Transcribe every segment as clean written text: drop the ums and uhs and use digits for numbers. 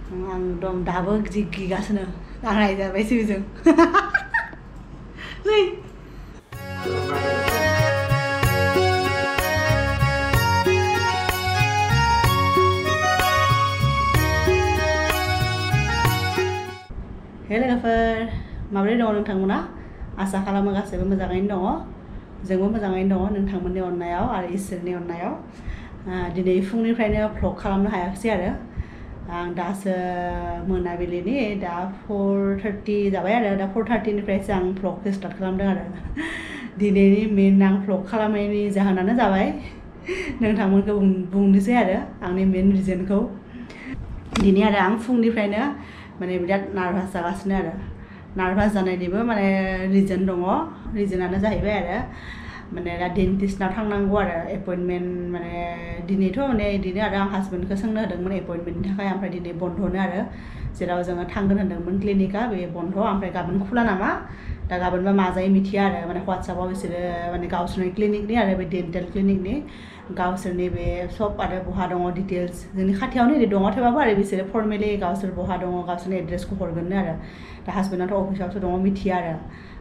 आं दम दाबो गिगासिनो आं रायजाबाय सिबिजों नै हे लोगोफोर माबोरै दङ नोंथांमोना आसा खालामो गासैबो मोजाङैनो दङ जोंबो मोजाङैनो दङ नोंथांमोननि अननायाव आरो इसोरनि अननायाव दिनै फुंनिफ्रायनो भ्लग खालामनो हायाखिसै आरो आं दासो मोनाबिलिनि दा 4:30 जाबाय आरो दा 4:30 निफ्रायसो आं भ्लगखौ स्टार्ट खालामदों आरो दिनैनि मेन आं भ्लग खालामनायनि जाहोनानो जाबाय नोंथांमोनखौ बुंनोसै आरो आंनि मेन रिजनखौ दिनै आरो आं फुंनिफ्रायनो माने बिराद नार्भास जागासिनो आरो नार्भास जानायनिबो माने रिजन दङ रिजनानो जाहैबाय आरो माने दा डेन्टिस्टनाव थांनांगौ आरो एपइन्टमेन्ट माने दिनैथ' माने बिदिनो आरो आं हासबेन्डखौ सोंनो होदोंमोन एपइन्टमेन्टनि थाखाय ओमफ्राय दिनै बन्द'नो आरो जेराव जोङो थांगोन होन्दोंमोन क्लिनिकआ बे बन्द' ओमफ्राय गाबोन खुला नामा दा गाबोनबा मा जायो मिथिया आरो माने वाट्सएपआव बिसोरो माने गावसोरनि क्लिनिकनि आरो बे डेन्टेल क्लिनिकनि गावसोरनि बे सब आरो बहा दङ डिटेल्स जोंनि खाथियावनो दङ थेवबाबो आरो बिसोरो फर्मेलि गावसोर बहा दङ गावसोरनि एड्रेसखौ हरगोननो आरो दा हासबेन्डआथ' अफिसावसो दङ मिथिया आरो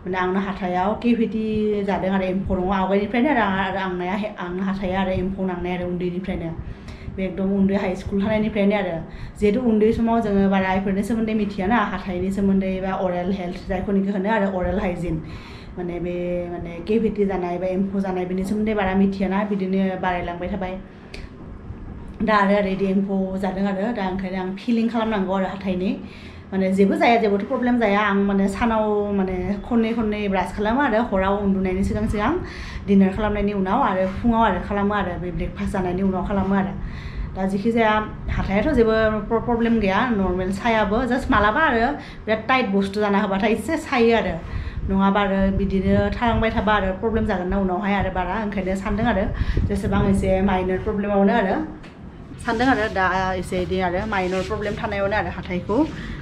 माने आंनो हाथायाव केभिटि जादों आरो एम्फौ दङ आवगायनिफ्रायनो आरो आंनो हाथाया आरो एम्फौ नांनाय आरो उन्दैनिफ्रायनो बे एकदम उन्दै हाइ स्कुल थानायनिफ्रायनो आरो जिहेतु उन्दै समाव जोङो बारा इफोरनि सोमोन्दै मिथियाना हाथाइनि सोमोन्दै बा अरेल हेल्थ जायखौनिखौ होनो आरो अरेल हाइजिन माने बे माने केभिटि जानाय बा एम्फौ जानाय बेनि सोमोन्दै बारा मिथियाना बिदिनो बारायलांबाय थाबाय दा आरो ओरैदि एम्फौ जादों आरो दा ओंखायनो आं फिलिं खालामनांगौ आरो हाथाइनि माने जेबो जाया जेबोथ' प्रब्लेम जाया आं माने सानाव माने खननै ब्रास खालामो आरो हराव उन्दुनायनि सिगां डिनार खालामनायनि उनाव आरो फुङाव आरो खालामो आरो बे ब्रेकफास्ट जानायनि उनाव खालामो आरो दा जेखि जाया हाथायाथ' जेबो प्रब्लेम गैया नर्मेल सायाबो जास्ट मालाबा आरो बिराद टाइट बुस्थु जाना होबाथाय एसे सायो आरो नङाबा आरो बिदिनो थालांबाय थाबा आरो प्रब्लेम जागोन ना उनावहाय आरो बारा ओंखायनो सानदों आरो जेसेबां एसे माइनर प्रब्लेमावनो आरो सानदों आरो दा एसे बिदि आरो माइनर प्रब्लेम थानायावनो आरो हाथाइखौ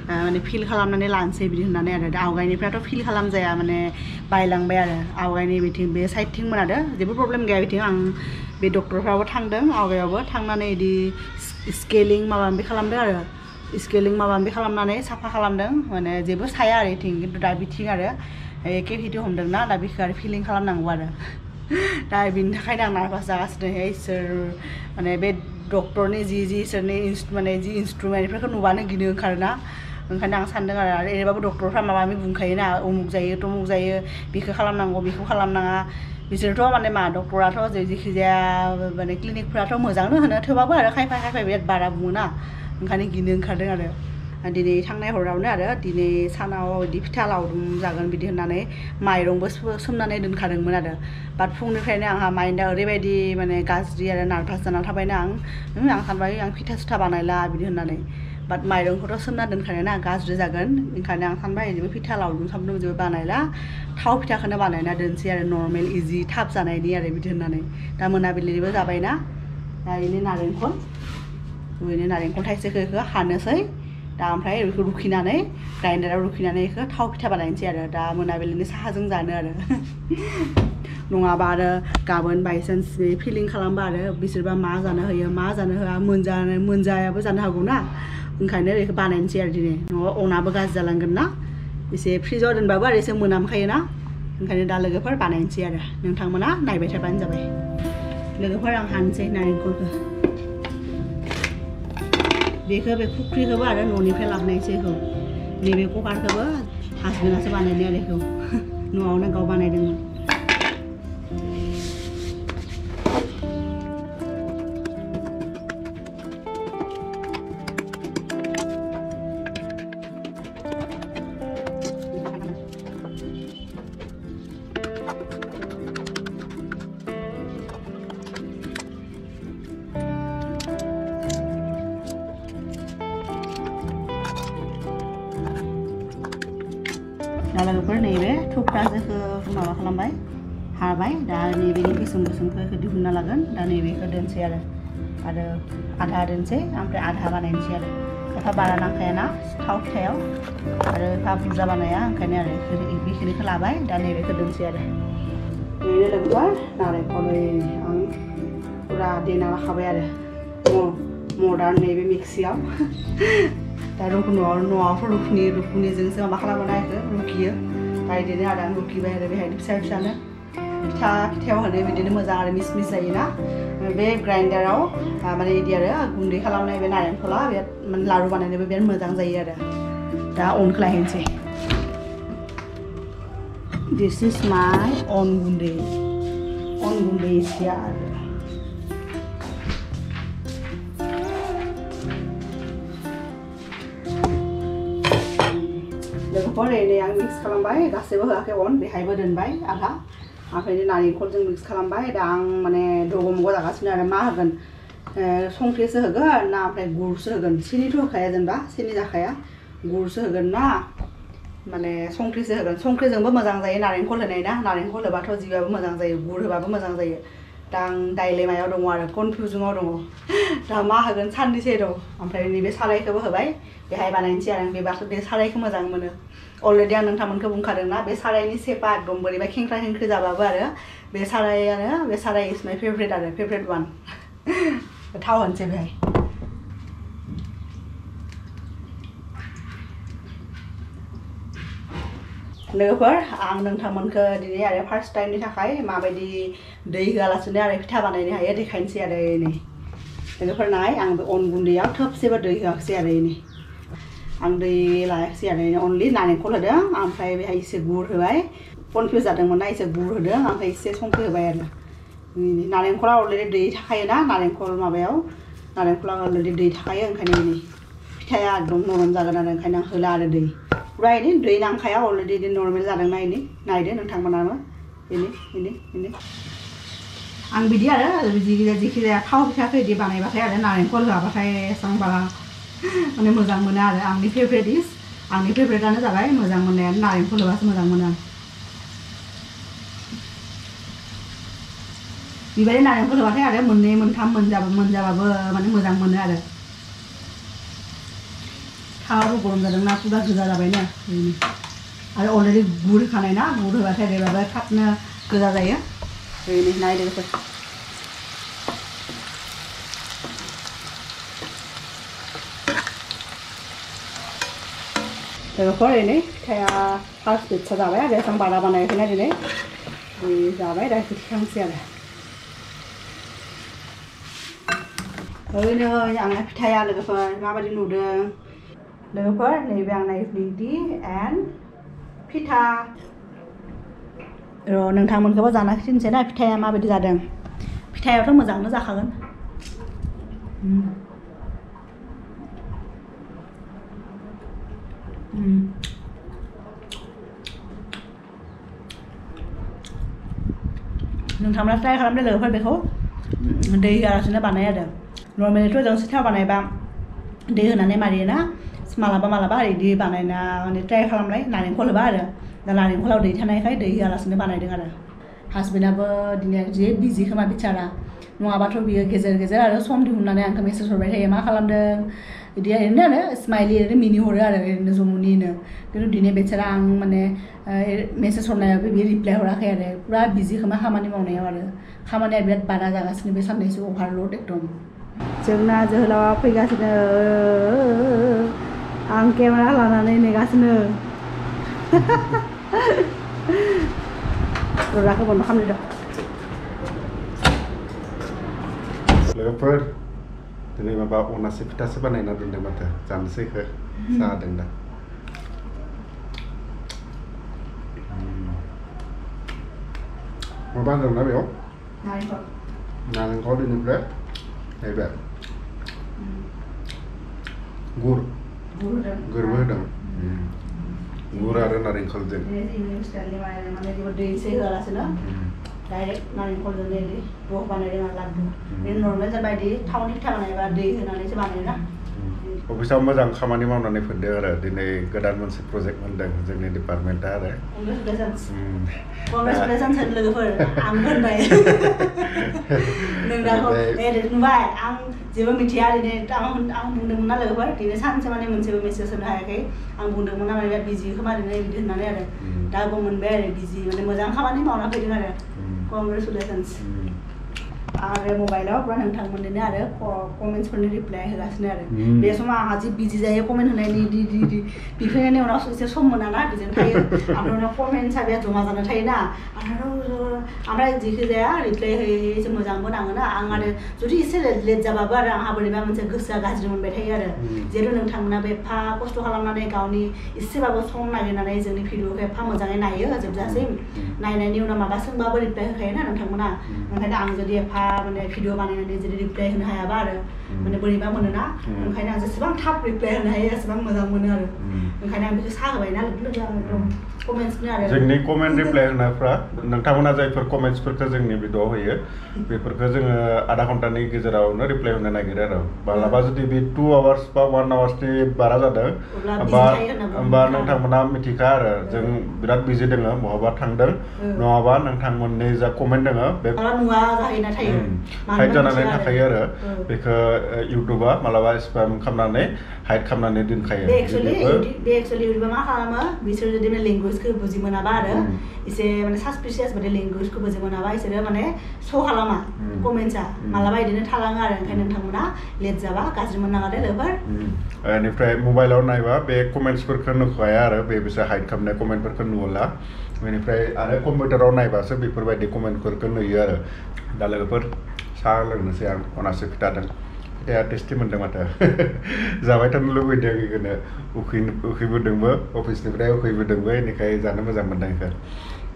माने फिल खालामनानै लानोसै बिदि होननानै आरो दा आवगायनिफ्रायथ' फिल खालामजाया माने बायलांबाय आरो आवगायनि बिथिं बे साइडथिंमोन आरो जेबो प्रब्लेम गैया बिथिं आं बे डक्टरफ्राबो थांदों आवगायावबो थांनानै बिदि स्केलिं माबा माबि खालामदों आरो स्केलिं माबा माबि खालामनानै साफा खालामदों माने जेबो साया आरो बिथिं खिन्थु दा बिथिं आरो केभिटि हमदोंना दा बेखौ आरो फिलिं खालामनांगौ आरो दा बिनि थाखायनो आं नार्भास जागासिनो इसोर माने बे डक्टरनि जि इसोरनि माने जि इन्सट्रुमेन्टफोरखौ नुबानो गिनो ओंखारोना ओंखायनो आं सानदों आरो एरैबाबो डक्टरफ्रा माबा माबि बुंखायोना उमुक जायो तमुक जायो बेखौ खालामनांगौ बेखौ खालामनाङा बिसोरथ' माने मा डक्टराथ' जेखिजाया माने क्लिनिकफ्राथ' मोजांनो होनो थेवबाबो आरो खायफा बिराद बारा बुङोना ओंखायनो गिनो ओंखारदों आरो दिनै थांनाय हरावनो आरो दिनै सानाव बिदि फिथा लावदुम जागोन बिदि होननानै माइरंबो सोमनानै दोनखादोंमोन आरो बाट फुंनिफ्रायनो आंहा माइन्डआ ओरैबायदि माने गाज्रि आरो नार्भास जाना थाबायना आं सानबाय आं फिथा सिथा बानायला बिदि होननानै बाट माइरंखौथ' सोमना दोनखानाय ना गाज्रि जागोन ओंखायनो आं सानबाय जेबो फिथा लावदुम सावदुम जेबो बानायला थाव फिथाखौनो बानायना दोनसै आरो नर्मेल इजि थाब जानायनि आरो बिदि होननानै दा मोनाबिलिनिबो जाबायना दा बेनि नारेंखल थाइसेखौ हानोसै दा ओमफ्राय बेखौ रुखिनानै ग्राइन्डाराव रुखिनानै बेखौ थाव फिथा बानायनोसै आरो दा मोनाबिलिनि साहाजों जानो आरो नङाबा आरो गाबोन बायसान्स बे फिलिं खालामबा आरो बिसोरबा मा जानो होयो मा जानो होआ मोनजायाबो जानो हागौ ना ओंखायनो बेखौ बानायनोसै आरो दिनै नङाबा अनाबो गाज्रि जालांगोन ना एसे फ्रिजाव दोनबाबो आरो एसे मोनामखायो ना ओंखायनो दा लोगोफोर बानायनोसै आरो नोंथांमोना नायबाय थाबानो जाबाय लोगोफोर आं हानोसै नारेंखलखौ बेखौ बे फुख्रिखौबो आरो न'निफ्राय लाबोनायसै बेखौ नैबे कुकारखौबो हासबेन्डआसो बानायदों आरो बेखौ न'आवनो गाव बानायदोंमोन दा लोगोफोर नैबे थुख्राजोखौ माबा खालामबाय हाबाय दा नैबेनि गोसोमखौ दिहुनना लागोन दा नैबेखौ दोनसै आरो आधा दोनसै ओमफ्राय आधा बानायनोसै आरो एफा बारा नांखायाना थाव फिथायाव आरो एफा बुरजा बानाया ओंखायनो आरो बेखिनिखौ लाबाय दा नैबेखौ दोनसै आरो बेनो लोगोफोर नारेंखल आं फुरा देना लाखाबाय आरो मदार्न नैबे मिक्सियाव दा न'आवथ' रुखुनिजोंसो माबा खालामो ना इखो रुखियो दा इदिनो आरो आं रुखिबाय आरो बेहायनो फिसानो फिथायाव होनो बिदिनो मोजां आरो मिस जायोना बे ग्राइन्डाराव माने इदि आरो गुन्दै खालामनाय बे नारेंखला बिराद माने लारु बानायनोबो बिराद मोजां जायो आरो दा अनखौ लायनोसै दिस इज माय अन गुन्दै इज हियार लोगोफोर ओरैनो आं मिक्स खालामबाय गासैबो होआखै अन बेहायबो दोनबाय आधा ओमफ्राय नारेंखलजों मिक्स खालामबाय दा आं माने दगमग जागासिनो आरो मा होगोन संख्रिसो होगोन ना ओमफ्राय गुरसो होगोन सिनिथ' होखाया जेनेबा सिनि जाखाया गुरसो होगोन ना माने संख्रिसो होगोन संख्रिजोंबो मोजां जायो नारेंखल होनाय ना नारेंखल होबाथ' जिबाबो मोजां जायो गुर होबाबो मोजां जायो दा आं डाइलेमायाव दङ आरो कनफिउजनाव दङ दा मा होगोन साननैसो दं ओमफ्राय नैबे सारायखौबो होबाय बेहाय बानायनोसै आरो आं बे सारायखौ मोजां मोनो अलरेडि आं नोंथांमोनखौ बुंखादों ना बे सारायनि सेपा एकदम बोरैबा खेंख्रा जाबाबो आरो बे साराय इज माय फेभरेट आरो फेभरेट वान थाव होनसै बेहाय लोगोफोर आं नोंथांमोनखौ दिनै आरो फार्स्ट टाइमनि थाखाय माबायदि दै होआलासिनो आरो फिथा बानायनो हायो देखायनोसै आरो नै लोगोफोर नाय आं बे अन गुन्दैयाव थोबसेबो दै होआखिसै आरो नै आं दै लायाखिसै आरो अनलि नारेंखल होदों ओमफ्राय बेहाय एसे गुर होबाय कनफिउज जादोंमोन ना एसे गुर होदों ओमफ्राय एसे संख्रि होबाय आरो नारेंखला अलरेडि दै थाखायोना नारेंखला अलरेडि दै थाखायो ओंखायनो नै फिथाया एकदम नरम जागोन आरो ओंखायनो आं होला आरो दै पुरा दै नांखाया अलरेडि नर्मेल जादोंना नायदो नोंथांमोनाबो बेनो आं बिदि आरो जिखि जाया थाव फिथाखौ बिदि बानायबाथाय आरो नारेंखल होआबाथाय एसेबां बारा माने मोजां मोनो आरो आंनि फेभरेटआनो जाबाय मोजां मोननायानो नारेंखल होबासो मोजां मोनो आं बेबायदि नारेंखल होबाथाय आरो मोननै मोनथाम मोनजाबाबो माने मोजां मोनो आरो थावाबो गरम जादोंना पुरा गोजा जाबायनो आरो अलरेडि गुर होखानाय ना गुर होबाथाय ओरैबाबो थाबनो गोजा जायो ओरैनो नायदो लोगोफोर ओरैनो फिथाया फार्स्ट बेटसा जाबाय आरो एसेबां बारा बानायाखैना दिनै जाबाय दा थिखांसै आरो ओरैनो आंना फिथाया लोगोफोर माबायदि नुदों लोगोफोर नैबे आंना इभिनिं टि एन्ड फिथा नोंथांमोनखौबो जाना खिन्थानोसै ना फिथाया माबायदि जादों फिथायाथ' मोजाङानो जाखागोन नोंथांमोना ट्राइ खालामदो लोगोफोर बेखौ दै होआलासिनो बानाय आरो नर्मेलिथ' जों सिथाव बानायबा दै होनानै मारियोना मालाबा बिदि बानायना माने ट्राइ खालामलाय नारेंखल होबा आरो दा नारेंखलाव दै थानायखाय दै होआलासिनो बानायदों आरो हासबेन्डआबो दिनै जि बिजि खोमा बिचारा नङाबाथ' बियो गेजेर आरो सम दिहुननानै आंखौ मेसेज हरबाय थायो मा खालामदों बिदि ओरैनो आरो स्माइलि ओरैनो मिनि हरो आरो ओरैनो जमुनिनो खिन्थु दिनै बेचारा आं माने मेसेज हरनायावबो बियो रिप्लाइ हराखै आरो पुरा बिजि खोमा खामानि मावनायाव आरो खामानिया बिराद बारा जागासिनो बे साननैसो अभारलड एकदम जोंना जोहोलावा फैगासिनो आं केमेरा लानानै नेगासिनो र'राखौ बन्द खालामदो लोगोफोर दिनै माबा अनासि फिथासो बानायना दोनदों माथो जानोसै जादों दा माबा होदोंना बेयाव नारेंखल बेनिफ्राय नैबे गुरबो होदों गुर आरो नारेंखलजों डाइरेक्ट नारेंखलजों रस बानायदों आरो लादु बे नर्मेल जाबायदि थावनि फिथा बानायबा दै होनानैसो बानायोना अफिसाव मोजां खामानि मावनानै फैदों आरो दिनै गोदान मोनसे प्रजेक्ट मोनदों जोंनि डिपार्टमेन्टआ आरो कंग्रेचुलेसन्स लोगोफोर आं होनबाय नोंदाखौ नुबाय आं जेबो मिथिया दिनै आं बुंदोंमोन ना लोगोफोर दिनै सानसे माने मोनसेबो मेसेज होनो हायाखै आं बुंदोंमोन ना माने बिजि खोमा दिनै बिदि होननानै आरो दाबो मोनबाय आरो बिजि माने मोजां खामानि मावना फैदों आरो कंग्रेचुलेसन्स आरो मबाइलाव बा नोंथांमोननो आरो कमेन्ट्सफोरनि रिप्लाय होगासिनो आरो बे समाव आंहा जि बिजि जायो कमेन्ट होनायनि दि बिफोरनि उनाव एसे सम मोना ना बिजों थायो आरो कमेन्ट साबिया जमा जाना थायोना ओमफ्राय जिखि जाया रिप्लाय होयै एसे मोजांबो नाङोना आं आरो जुदि एसे लेट जाबाबो आरो आंहा बोरैबा मोनसे गोसोआ गाज्रि मोनबाय थायो आरो जेरै नोंथांमोनाबो एफा खस्थ' खालामनानै गावनि एसेबाबो सम नागिरनानै जोंनि भिडिअखौ एफा मोजाङै नायो जोबजासिम नायनायनि उनाव माबा सोंबाबो रिप्लाय होखायोना नोंथांमोना ओंखायनो आं जुदि एफा माने भिडिअ बानायनानै जुदि रिप्लाय होनो हायाबा आरो माने बोरैबा मोनोना ओंखायनो आं जेसेबां थाब रिप्लाय होनो हायो एसेबां मोजां मोनो आरो ओंखायनो आं बेखौ साहोबायना लोगो आं एकदम कमेन्ट्सनि आरो जोंनि कमेन्ट रिप्लाय होनायफ्रा नोंथांमोना जायफोर कमेन्ट्सफोरखौ जोंनि भिडिअआव होयो बेफोरखौ जोङो आधा घन्टानि गेजेरावनो रिप्लाय होनो नागिरो आरो मालाबा जुदि बे 2 आवार्स बा 1 आवार्सनि बारा जादों होमबा नोंथांमोना मिथिखा आरो जों बिराद बिजि दङ बहाबा थांदों नङाबा नोंथांमोननि जा कमेन्ट दङ बे नुवा जाहैना थायो हाइड जानानै थाखायो आरो बेखौ इउटुबा मालाबा स्पेम खालामनानै हाइड खालामनानै दोनखायो बे एक्चुअली इउटुबा मा खालामो बिसोर जुदि लेंगुवेजखौ बुजि मोनाबा आरो एसे माने सासपिशियास बायदि लेंगुवेजखौ बुजि मोनाबा बिसोरो माने श' खालामा कमेन्ट्सआ मालाबा बिदिनो थालाङो आरो ओंखायनो नोंथांमोना लेट जाबा गाज्रि मोननाङा दे लोगोफोर बेनिफ्राय मबाइलाव नायबा बे कमेन्ट्सफोरखौ नुखाया आरो बे बिसोर हाइड खालामनाय कमेन्टफोरखौ नुला बेनिफ्राय आरो कम्पिउटाराव नायबासो बेफोरबायदि कमेन्टफोरखौ नुयो आरो दा लोगोफोर साहा लोंनोसै आं अनासि फिथादों फिथाया टेस्टि मोन्दों माथो जाबाय थानो लुबैदों बेखौनो उखैबोदोंबो अफिसनिफ्राय उखैबोदोंबो बेनिखाय जानो मोजां मोन्दों बेखौ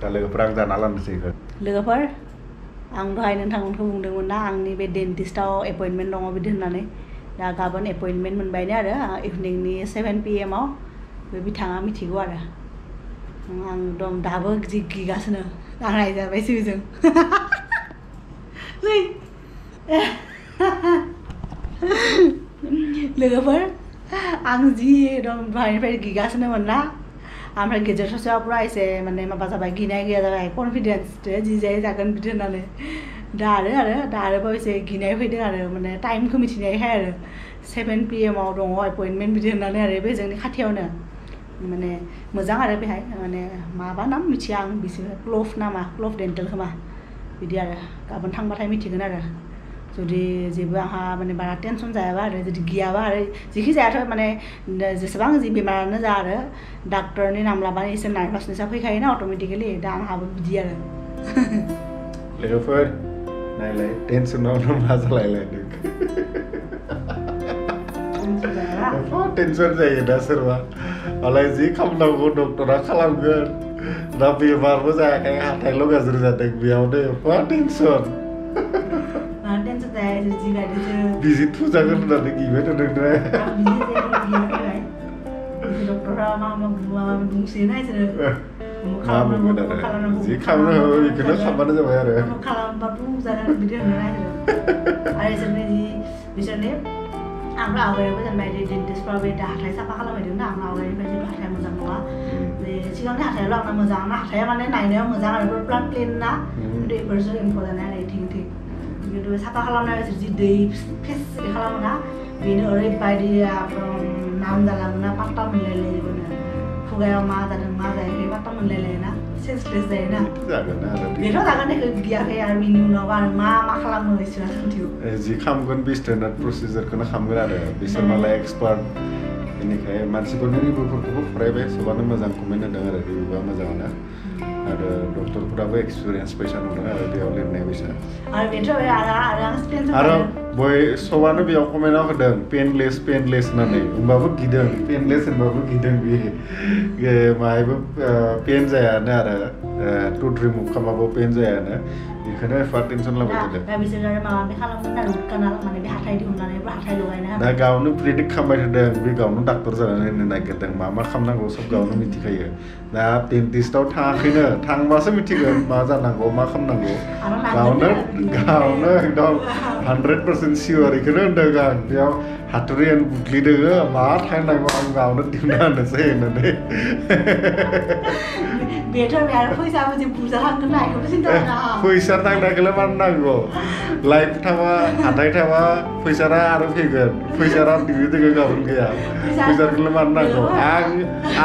दा लोगोफोर आं जाना लानोसै बेखौ लोगोफोर आं दहाय नोंथांमोनखौ बुंदोंमोन ना आंनि बे डेन्टिस्टआव एपइन्टमेन्ट दङ बिदि होननानै दा गाबोन एपइन्टमेन्ट मोनबायनो आरो इभिनिंनि 7 PM आव बे बिथाङा मिथिगौ आरो आं दं दाबो जि गिगासिनो आं नायजाबायसो बेजों लोगोफोर आं जि एकदम दहायनिफ्राय गिगासिनोमोन ना ओमफ्राय गेजेर ससेयाव पुरा एसे माने माबा जाबाय गिनाय गैया जाबाय कनफिडेन्स जि जायो जागोन बिदि होननानै दा आरोबाव एसे गिनाय फैदों आरो माने टाइमखौ मिथिनायखाय आरो 7 PM आव दङ एपइन्टमेन्ट बिदि होननानै आरो बे जोंनि खाथियावनो माने मोजां आरो बेहाय माने माबा नाम मिथिया आं बिसोर क्ल'फ नामा क्ल'फ डेन्टेल खोमा बिदि आरो गाबोन थांबाथाय मिथिगोन आरो जुदि जेबो आंहा माने बारा टेनसन जायाबा आरो जुदि गियाबा आरो जिखि जायाथ' माने जेसेबां जि बेमारानो जा आरो डाक्टरनि नाम लाबानो एसे नार्भासनेसा फैखायोना अट'मेटिकेलि दा आंहाबो बिदि आरो लोगोफोर नायलाय टेनसनावनो मा जालायलायदों टेनसन जायो दा सोरबा मालाय जि खालामनांगौ डक्टरा खालामगोन दा बेमारबो जायाखै हाथाइल' गाज्रि जादों बेयावनो एफा टेनसन बिजि थुजागोन होननानै गिबाय थादों डक्टरा मा बुंसोयोना इसोरो जि खालामनो हागौ बेखौनो खालामबानो जाबाय आरो खालामबाबो जागोन बिदि होनो आरो बिसोरनि आंबो आवगायावबो जेनेबा डेन्टिस्टफ्राव बे हाथाइ साफा खालामहैदों ना आं आवगायनिफ्राय जेबो हाथाइया मोजां नङा बे सिगांनि हाथाइयाल' आंना मोजां ना हाथाइया माने नायनायाव मोजां आरो प्लान प्लेन ना खिन्थु बेफोरसो एम्फौ जानाय आरो थिं खिन्थु साफा खालामनाय जि दै फेस बिदि खालामोना बेनो ओरैबायदि नाम जालाङोना पात्ता मोनलायलायोबोनो खुगायाव मा जादों मा जायाखै पात्ता मोनलायलायोना सेन्सलेस जायोना बेथ' जागोन बेखौ गियाखै आरो बिनि उनाव आरो मा खालामो इसोरा मिथिगौ जि खालामगोन बे स्टेन्डार्ड प्रसिजारखौनो खालामगोन आरो बिसोर मालाय एक्सपार्ट बेनिखाय मानसिफोरनि रिभिउफोरखौबो फरायबाय सोबानो मोजां कमेन्ट होदों आरो रिभिउआ मोजाङानो आरो डक्टरफोराबो एक्सपिरियेन्स फैसा नुदों आरो बेयाव लिरनाय फैसा आरो बय सबानो बेयाव कमेन्टआव होदों पेनलेस होननानै होमबाबो गिदों पेनलेस होनबाबो गिदों बे माहायबो पेन जायानो आरो टुथ रिमुभ खालामाबो पेन जायानो बेखौनो एफा टेनसन लाबाय थादों दा गावनो प्रेडिक्ट खालामबाय थादों बे गावनो डाक्टर जानानै होनो नागिरदों मा खालामनांगौ सब गावनो मिथिखायो दा डेन्टिस्टआव थाङाखैनो थांबासो मिथिगोन मा जानांगौ मा खालामनांगौ गावनो एकदम 100% सियर बेखौनो होनदों आं बेयाव हाथुरियानो बुग्लिदों मा थांनांगौ आं गावनो दिहुनना होनोसै होननानै फैसा थांनायखौलाय मानो नांगौ लाइफ थाबा हाथाय थाबा फैसारा आरो फैगोन फैसारा दिहुनदों गाबोन गैया फैसाखौलाय मानो नांगौ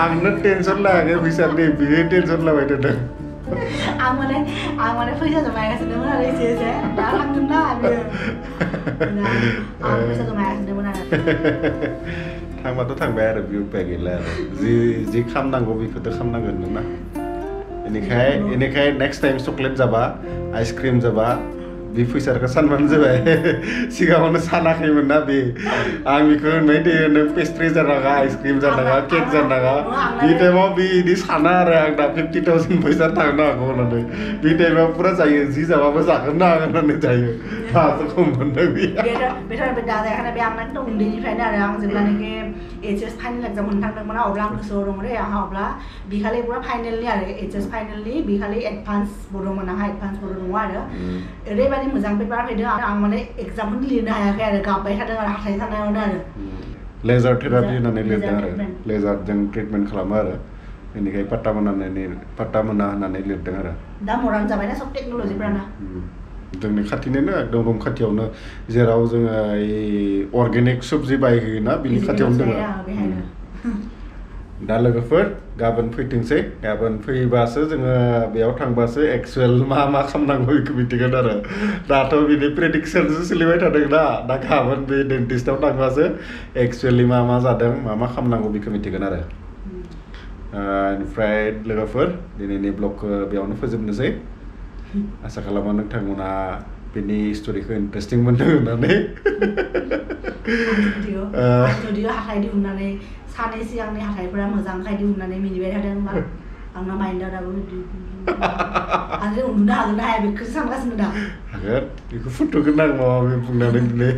आंनो टेनसन लायाखै फैसानि बियो टेनसन लाबाय थादों आं माने फैसा जमायगासिनोमोन आरो एसे एसे दा थांगोन ना बियो आं फैसा जमायगासिनोमोन आरो थांबाथ' थांबाय आरो बे उपाय गैला आरो जि खालामनांगौ बेखौथ' खालामनांगोन नोंना बेनिखाय नेक्स्ट टाइम चकलेट जाबा आइसक्रिम जाबा बे फैसाखौ सानबानो जाबाय सिगाङावनो सानाखैमोन ना बे आं बेखौ होनबाय दे नों पेस्ट्रि जानाङा आइसक्रिम जानाङा केक जानाङा बे टाइमाव बिदि साना आरो आं दा 50,000 फैसा थांनो हागौ होननानै बे टाइमाव पुरा जायो जि जाबाबो जागोन ना होननानै जायो दासो खम मोनदों बेथ' बे दा जायाखै बे आं एकदम उन्दैनिफ्रायनो आरो आं जेब्लानाखि HS फाइनाल एग्जाम होनो थांदोंमोन अब्ला आं गोसोआव दङ रे आंहा अब्ला बिखालि पुरा फाइनालनि आरो HS फाइनालनि बिखालि एडभान्स बड'मोन आंहा एडभान्स बड' दङ आरो ओरैबायदि मोजां पेपार फैदों आं माने एग्जामखौनो लिरनो हायाखै आरो गाबबाय थादों आरो हाथाय सानायावनो आरो लेजार थेरापि होननानै लिरदों आरो लेजारजों ट्रिटमेन्ट खालामो आरो बेनिखाय पात्ता मोना होननानै लिरदों आरो दा मडार्न जाबायना सब टेक्न'लजिफोरानो जोंनि खाथिनोनो एकदम रुम खाथियावनो जेराव जोङो अर्गेनिक सब्जि बायहैयोना बिनि खाथियावनो दङ दा लोगोफोर गाबोन फैथोंसै गाबोन फैबासो जोङो बेयाव थांबासो एक्सुवेल मा खालामनांगौ बेखौ मिथिगोन आरो दाथ' बिनि प्रेडिक्सनसो सोलिबाय थादों दा गाबोन बे डेन्टिस्टआव थांबासो एक्सुवेलि मा जादों मा खालामनांगौ बेखौ मिथिगोन आरो ओमफ्राय लोगोफोर दिनैनि ब्लगखौ बेयावनो फोजोबनोसै आसा खालामो नोंथांमोना बेनि स्ट'रिखौ इन्टारेस्टिं मोनदों होननानै हाथाय दिहुननानै सानै सिगांनि हाथायफोरा मोजांखाय दिहुननानै मिनिबाय थादों होनबा आंना माइन्डआ दाबो आरो उन्दुनो हागोन ना हाया बेखौसो सानगासिनो दा हागोन बेखौ फट'गोन आं माबा बुंनानै दिनै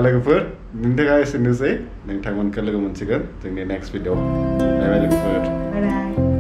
लोगोफोर बिनि थाखाय एसेनोसै नोंथांमोनखौ लोगो मोनसिगोन जोंनि नेक्स्ट भिडिअ बाय बाय लोगोफोर बाय बाय